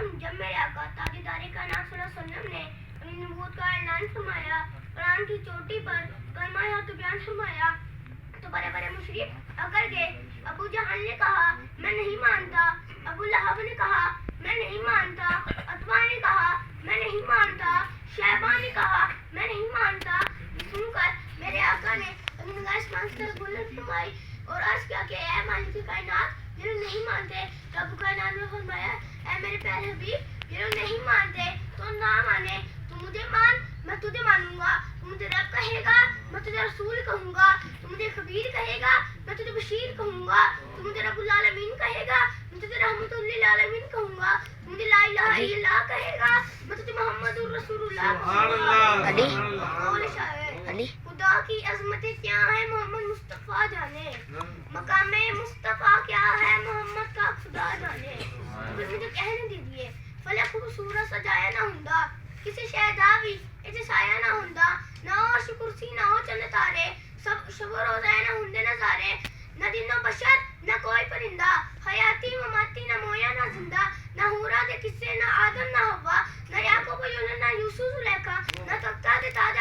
جب میرے آقا تاجدار کائنات صلی اللہ علیہ وسلم نے اپنی نبوت کا اعلان فرمایا، قرآن کی چوٹی پر کلمہ حق بیان فرمایا تو بڑے بڑے مشرک اکڑ گئے۔ ابو جہل نے کہا میں نہیں مانتا، ابو لہب نے کہا میں نہیں مانتا، عتبہ نے کہا میں نہیں مانتا، شیبہ نے کہا میں نہیں مانتا۔ سن کر میرے آقا نے اپنی نگاہ آسمان کی طرف بلند فرمائی اور عرض کیا کہ اے مالک کائنات، یہ لوگ نہیں مانتے۔ تو ابو کائنات نے فرمایا اے میرے پیارے حبیب، یہ لوگ نہیں مانتے تو نہ مانے، تو مجھے مان میں تجھے مانوں گا، تو مجھے رب کہے گا میں تجھے رسول کہوں گا، تو مجھے خبیر کہے گا میں تجھے بشیر کہوں گا، تو مجھے رب العالمین کہے گا میں تجھے رحمت للعالمین کہوں گا، تو مجھے لا الہ الا اللہ کہے گا میں تجھے محمد الرسول اللہ کہوں گا۔ قول شاعر خدا کی عظمتیں کیا ہے محمد مصطفیٰ جانے، مقام مصطفیٰ کیا ہے محمد کا خدا جانے۔ پھر مجھے کہنے دیجیے فلک خوبصورت سجایا نہ ہوندا، کسی شہدا بھی اسے سایہ نہ ہوندا، نہ عرش کرسی نہ ہو چند تارے، سب شب و روز نہ ہوندے نظارے، نہ دن و بشر نہ کوئی پرندہ، حیاتی مماتی نہ مویا نہ زندہ، نہ ہورا دے قصے نہ آدم نہ ہوا، نہ یعقوب و یونس نہ یوسف زلیخا، نہ تختہ دے تاج